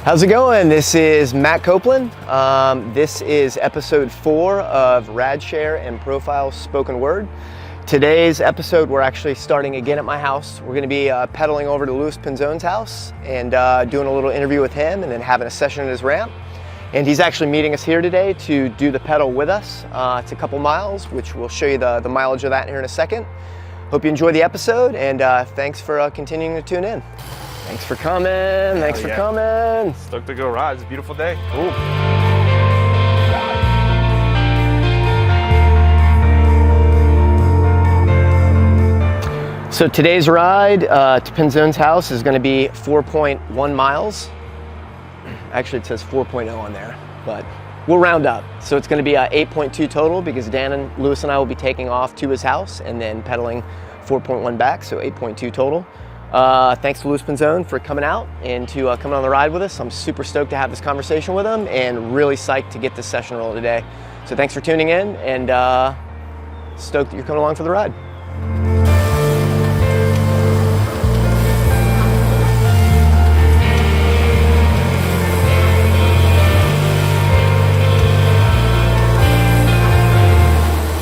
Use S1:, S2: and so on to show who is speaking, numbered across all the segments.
S1: How's it going? This is Matt Coplon. This is episode 4 of Radshare and Profile Spoken Word. Today's episode, we're actually starting again at my house. We're going to be pedaling over to Louis Pinzone's house and doing a little interview with him and then having a session at his ramp. And he's actually meeting us here today to do the pedal with us. It's a couple miles, which we'll show you the mileage of that here in a second. Hope you enjoy the episode, and thanks for continuing to tune in. Thanks for coming. Thanks for coming.
S2: Stoked to go ride. It's a beautiful day.
S1: Cool. So today's ride to Penzone's house is going to be 4.1 miles. Actually, it says 4.0 on there, but we'll round up. So it's going to be 8.2 total because Dan and Louis and I will be taking off to his house and then pedaling 4.1 back, so 8.2 total. Thanks to Louis Penzone for coming out and to coming on the ride with us. I'm super stoked to have this conversation with him and really psyched to get this session rolled today. So thanks for tuning in, and stoked that you're coming along for the ride.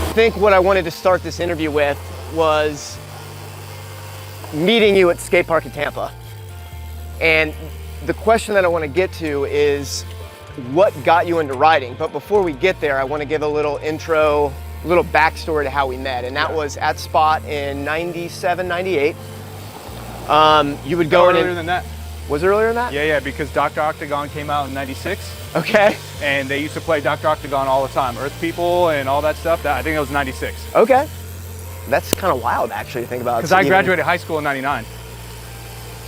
S1: I think what I wanted to start this interview with was meeting you at Skatepark of Tampa. And the question that I want to get to is what got you into riding? But before we get there, I want to give a little intro, a little backstory to how we met. And that was at Spot in 97, 98. You would go in
S2: earlier than that.
S1: Was it earlier than that?
S2: Yeah, because Dr. Octagon came out in 96.
S1: Okay.
S2: And they used to play Dr. Octagon all the time. Earth People and all that stuff. I think it was 96.
S1: Okay. That's kind of wild, actually, to think about.
S2: Because I graduated high school in 99.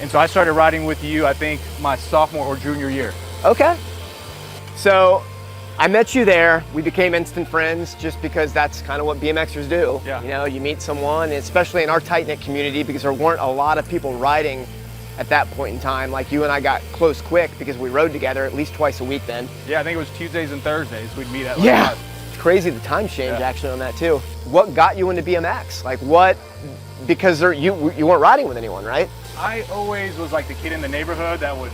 S2: And so I started riding with you, I think, my sophomore or junior year.
S1: Okay. So I met you there. We became instant friends just because that's kind of what BMXers do.
S2: Yeah.
S1: You know, you meet someone, especially in our tight-knit community, because there weren't a lot of people riding at that point in time. Like, you and I got close quick because we rode together at least twice a week then.
S2: Yeah, I think it was Tuesdays and Thursdays we'd meet at
S1: like It's crazy the time change actually on that too. What got you into BMX? Like what, because you weren't riding with anyone, right?
S2: I always was like the kid in the neighborhood that would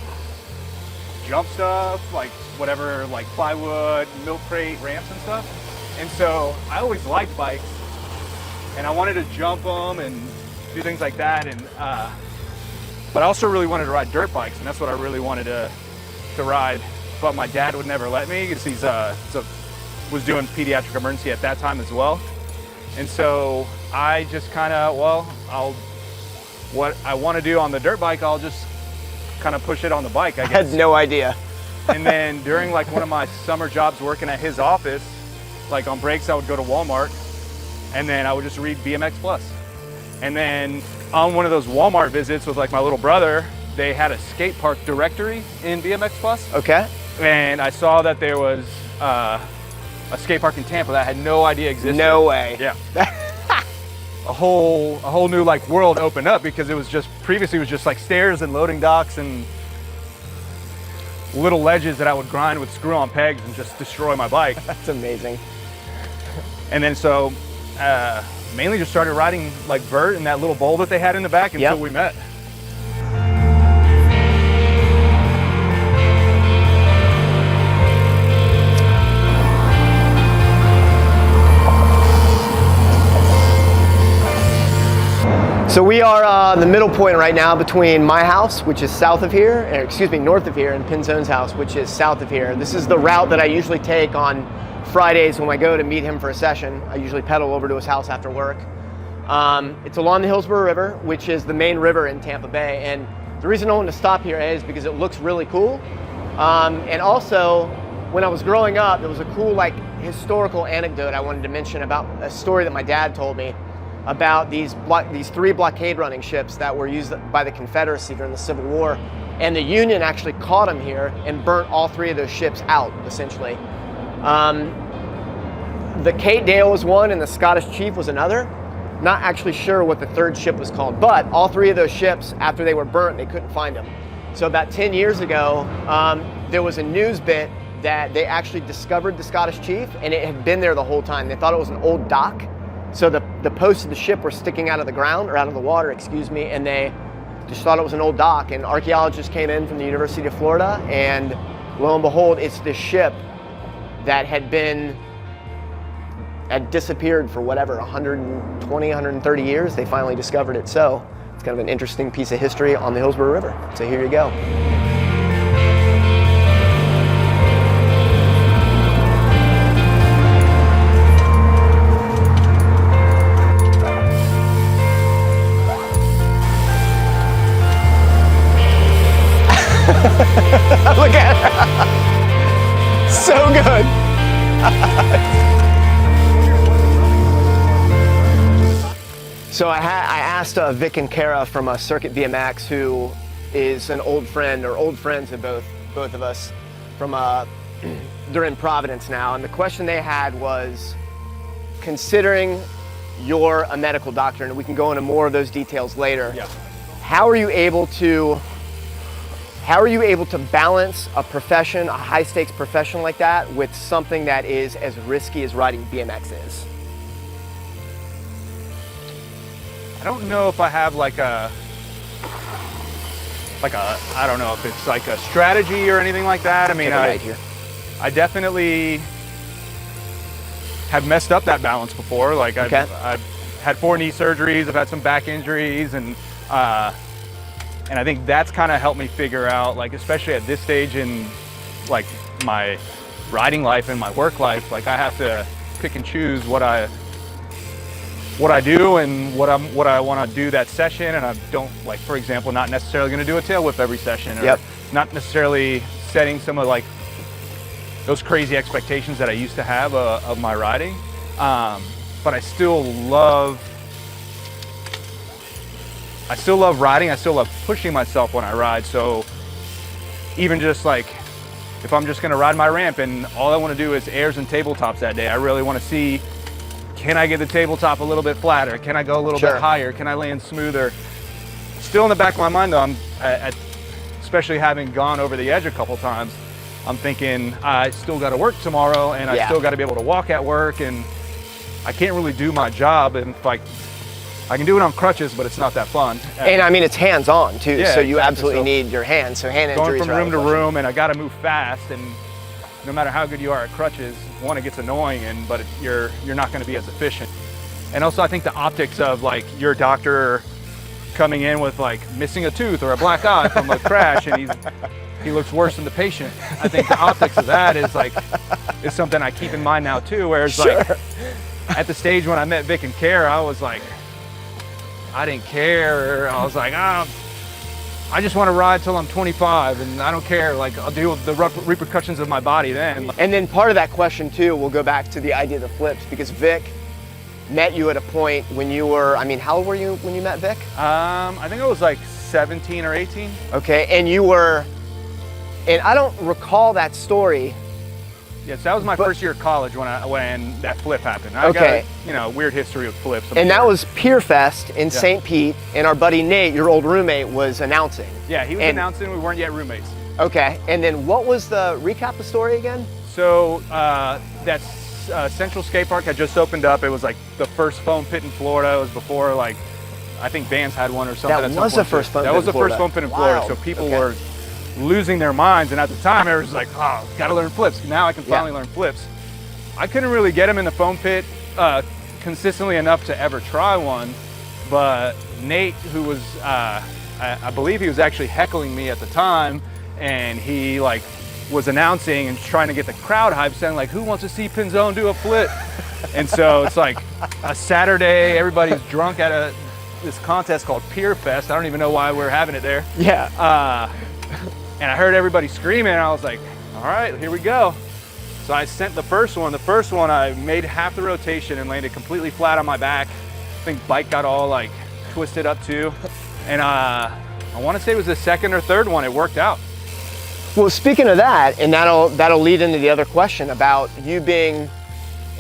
S2: jump stuff, like whatever, like plywood, milk crate, ramps and stuff. And so I always liked bikes and I wanted to jump them and do things like that. And but I also really wanted to ride dirt bikes, and that's what I really wanted to ride. But my dad would never let me because he's was doing Pediatric Emergency at that time as well. And so I just kind of, what I want to do on the dirt bike, I'll just kind of push it on the bike, I guess.
S1: I had no idea.
S2: And then during like one of my summer jobs working at his office, like on breaks, I would go to Walmart and then I would just read BMX Plus. And then on one of those Walmart visits with like my little brother, they had a skate park directory in BMX Plus.
S1: Okay.
S2: And I saw that there was a skate park in Tampa that I had no idea existed.
S1: No way.
S2: Yeah. a whole new like world opened up because it was just previously it was just like stairs and loading docks and little ledges that I would grind with screw-on pegs and just destroy my bike.
S1: That's amazing.
S2: And then so mainly just started riding like vert in that little bowl that they had in the back until we met.
S1: So we are the middle point right now between my house, which is south of here, or excuse me, north of here, and Penzone's house, which is south of here. This is the route that I usually take on Fridays when I go to meet him for a session. I usually pedal over to his house after work. It's along the Hillsborough River, which is the main river in Tampa Bay. And the reason I wanted to stop here is because it looks really cool. And also, when I was growing up, there was a cool like historical anecdote I wanted to mention about a story that my dad told me about these 3 blockade running ships that were used by the Confederacy during the Civil War. And the Union actually caught them here and burnt all 3 of those ships out, essentially. The Kate Dale was one and the Scottish Chief was another. Not actually sure what the 3rd ship was called, but all 3 of those ships, after they were burnt, they couldn't find them. So about 10 years ago, there was a news bit that they actually discovered the Scottish Chief and it had been there the whole time. They thought it was an old dock. So the posts of the ship were sticking out of the ground, or out of the water, excuse me, and they just thought it was an old dock, and archaeologists came in from the University of Florida, and lo and behold, it's this ship that had disappeared for whatever, 120, 130 years. They finally discovered it. So it's kind of an interesting piece of history on the Hillsborough River. So here you go. Look at it. So good. So I asked Vic and Kara from Circuit BMX, who is an old friend, or old friends of both of us, from they're in Providence now, and the question they had was, considering you're a medical doctor, and we can go into more of those details later,
S2: Yeah.
S1: how are you able to balance a profession, a high stakes profession like that, with something that is as risky as riding BMX is?
S2: I don't know if I have like a, I don't know if it's like a strategy or anything like that. I mean, I definitely have messed up that balance before. Like I've had 4 knee surgeries, I've had some back injuries, and I think that's kind of helped me figure out, like, especially at this stage in like my riding life and my work life, like I have to pick and choose what I do and what I want to do that session, and I don't, like, for example, not necessarily going to do a tail whip every session, or not necessarily setting some of like those crazy expectations that I used to have of my riding, but I still love riding. I still love pushing myself when I ride. So even just like, if I'm just going to ride my ramp and all I want to do is airs and tabletops that day, I really want to see, can I get the tabletop a little bit flatter? Can I go a little bit higher? Can I land smoother? Still in the back of my mind though, especially having gone over the edge a couple times, I'm thinking I still got to work tomorrow, and I still got to be able to walk at work, and I can't really do my job. And I can do it on crutches, but it's not that fun.
S1: And I mean, it's hands-on too,
S2: yeah,
S1: so you
S2: exactly.
S1: absolutely need your hands. So hand injuries
S2: going from room to room, and I got to move fast, and no matter how good you are at crutches, one, it gets annoying, but you're not going to be as efficient. And also, I think the optics of like your doctor coming in with like missing a tooth or a black eye from a crash, and he looks worse than the patient. I think the optics of that is something I keep in mind now too. Whereas like at the stage when I met Vic and Kara, I was like, I didn't care. I was like, I just want to ride till I'm 25, and I don't care. Like, I'll deal with the repercussions of my body then.
S1: And then part of that question too, we'll go back to the idea of the flips, because Vic met you at a point when you were, I mean, how old were you when you met Vic?
S2: I think I was like 17 or 18.
S1: Okay, and I don't recall that story.
S2: Yes, that was my first year of college when that flip happened. I got a weird history of flips.
S1: And that was Pier Fest in St. Pete, and our buddy Nate, your old roommate, was announcing.
S2: Yeah, he was announcing. We weren't yet roommates.
S1: Okay, and then what was the recap the story again?
S2: So that Central Skate Park had just opened up. It was like the first foam pit in Florida. It was before, like, I think Vans had one or something.
S1: That was the first foam pit in Florida.
S2: That was the first foam pit in Florida. So people were losing their minds, and at the time everyone was like, oh, gotta learn flips. Now I can finally learn flips. I couldn't really get him in the foam pit consistently enough to ever try one, but Nate, who was I believe he was actually heckling me at the time, and he like was announcing and trying to get the crowd hype, saying like, who wants to see Penzone do a flip? And so it's like a Saturday, everybody's drunk at this contest called Pier Fest. I don't even know why we're having it there. And I heard everybody screaming, and I was like, all right, here we go. So I sent the first one. The first one, I made half the rotation and landed completely flat on my back. I think bike got all like twisted up too. And I want to say it was the second or third one, it worked out.
S1: Well, speaking of that, and that'll lead into the other question about you being,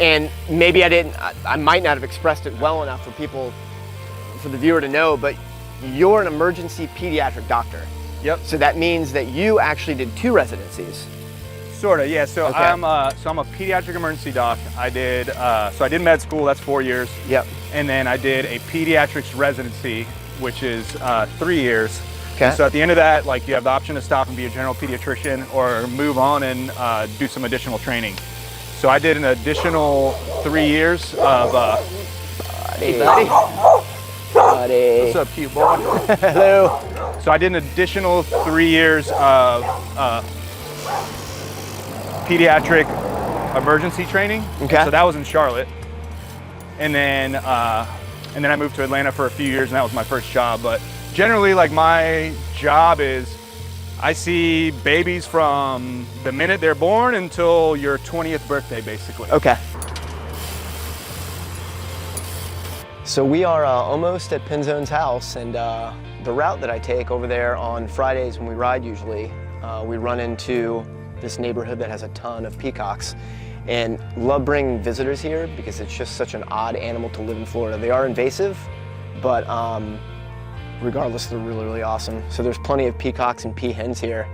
S1: and maybe I might not have expressed it well enough for the viewer to know, but you're an emergency pediatric doctor.
S2: Yep.
S1: So that means that you actually did 2 residencies.
S2: Sort of, yeah. So I'm a pediatric emergency doc. I did med school. That's 4 years.
S1: Yep.
S2: And then I did a pediatrics residency which is 3 years.
S1: Okay.
S2: So at the end of that, like you have the option to stop and be a general pediatrician or move on and do some additional training. So I did an additional 3 years of.
S1: Hey, buddy. Buddy.
S2: What's up, cute boy?
S1: Hello.
S2: So I did an additional 3 years of pediatric emergency training.
S1: Okay.
S2: So that was in Charlotte, and then I moved to Atlanta for a few years, and that was my first job. But generally, like my job is, I see babies from the minute they're born until your 20th birthday, basically.
S1: Okay. So we are almost at Pinzone's house, and the route that I take over there on Fridays when we ride usually, we run into this neighborhood that has a ton of peacocks, and love bringing visitors here because it's just such an odd animal to live in Florida. They are invasive, but regardless, they're really, really awesome. So there's plenty of peacocks and peahens here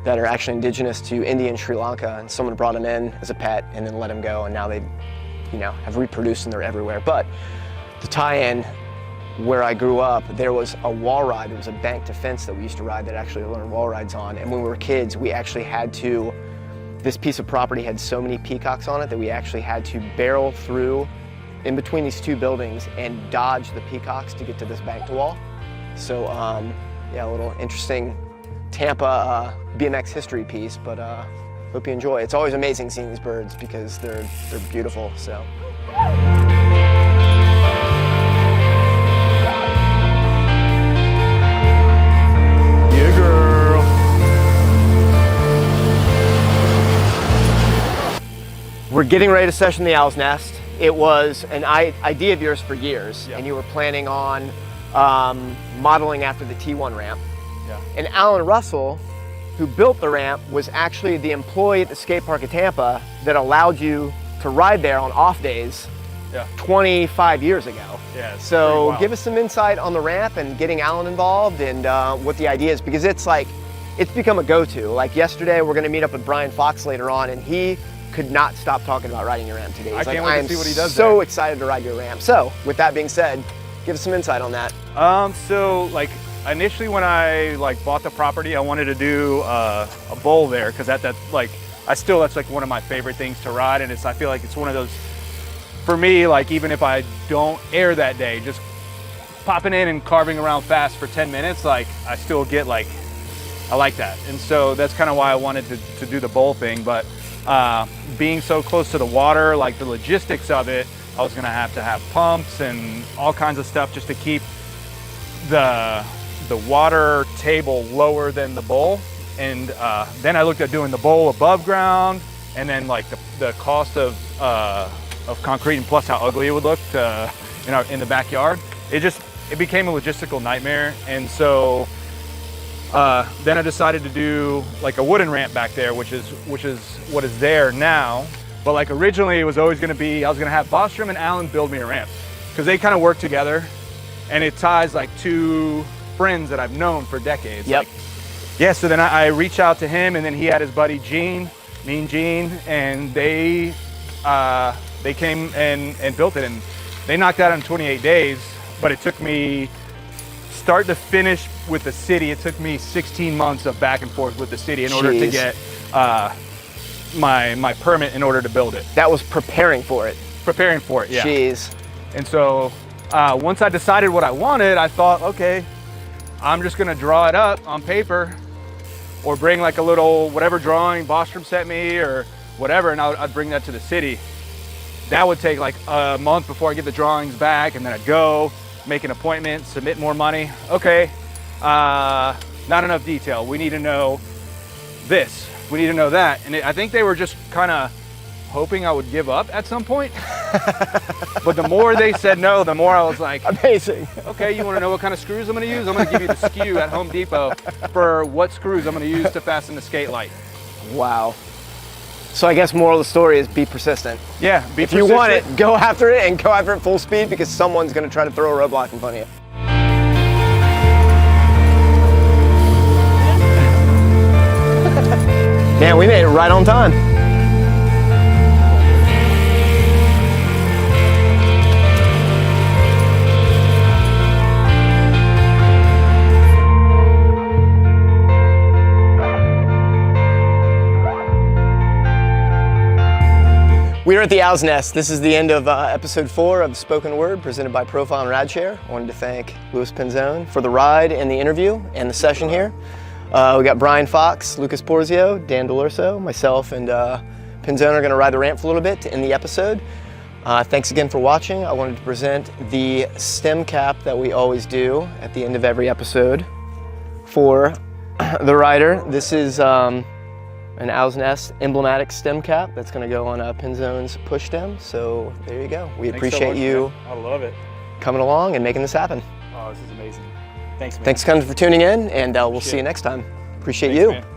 S1: that are actually indigenous to India and Sri Lanka, and someone brought them in as a pet and then let them go, and now they, have reproduced and they're everywhere. But to tie in, where I grew up, there was a wall ride. There was a bank to fence that we used to ride that actually learned wall rides on. And when we were kids, we actually had to, this piece of property had so many peacocks on it that we actually had to barrel through in between these two buildings and dodge the peacocks to get to this banked wall. So yeah, a little interesting Tampa BMX history piece, but hope you enjoy. It's always amazing seeing these birds because they're beautiful, so. We're getting ready to session the Owl's Nest. It was an idea of yours for years, and you were planning on modeling after the T1 ramp.
S2: Yeah.
S1: And Alan Russell, who built the ramp, was actually the employee at the Skatepark of Tampa that allowed you to ride there on off days 25 years ago.
S2: Yeah,
S1: so give us some insight on the ramp and getting Alan involved and what the idea is, because it's become a go-to. Like yesterday, we're gonna meet up with Brian Fox later on, and he could not stop talking about riding your ramp today. He's
S2: I can't wait to see what he does.
S1: So excited to ride your ramp. So with that being said, give us some insight on that.
S2: So like initially when I bought the property, I wanted to do a bowl there because that's like one of my favorite things to ride, and I feel like it's one of those, for me, like even if I don't air that day, just popping in and carving around fast for 10 minutes, like I still get I like that. And so that's kind of why I wanted to do the bowl thing. But being so close to the water, like the logistics of it, I was gonna have to have pumps and all kinds of stuff just to keep the water table lower than the bowl. And then I looked at doing the bowl above ground, and then like the cost of concrete, and plus how ugly it would look in the backyard. It became a logistical nightmare. And so then I decided to do like a wooden ramp back there, which is what is there now. But like originally it was always gonna be, I was gonna have Bostrom and Alan build me a ramp because they kind of work together, and it ties like two friends that I've known for decades.
S1: Yep.
S2: So then I reached out to him, and then he had his buddy Gene, Mean Gene, and they came and built it, and they knocked out in 28 days, but it took me start to finish with the city. It took me 16 months of back and forth with the city in order to get my permit in order to build it.
S1: That was preparing for it.
S2: Preparing for it, yeah.
S1: Jeez.
S2: And so once I decided what I wanted, I thought, okay, I'm just gonna draw it up on paper or bring like a little whatever drawing Bostrom sent me or whatever, and I'd bring that to the city. That would take like a month before I get the drawings back, and then I'd go, make an appointment, submit more money. Okay, not enough detail. We need to know this. We need to know that. And I think they were just kind of hoping I would give up at some point. But the more they said no, the more I was like,
S1: amazing.
S2: Okay, you want to know what kind of screws I'm going to use? I'm going to give you the SKU at Home Depot for what screws I'm going to use to fasten the skate light.
S1: Wow. So I guess moral of the story is be persistent.
S2: Yeah, be
S1: if
S2: persistent.
S1: you want it, go after it, and go after it full speed, because someone's going to try to throw a roadblock in front of you. Man, we made it right on time. We are at the Owl's Nest. This is the end of episode 4 of Spoken Word presented by Profile and Radshare. I wanted to thank Louis Penzone for the ride and the interview and the session here. We got Brian Fox, Lucas Porzio, Dan Dellorso, myself, and Penzone are going to ride the ramp for a little bit to end the episode. Thanks again for watching. I wanted to present the stem cap that we always do at the end of every episode for the rider. This is an Owl's Nest emblematic stem cap that's going to go on Penzone's push stem. So there you go. We appreciate you.
S2: I love it.
S1: Coming along and making this happen.
S2: Oh, this is amazing. Thanks, man.
S1: Thanks for tuning in, and we'll see you next time. Appreciate
S2: Thanks,
S1: you.
S2: Man.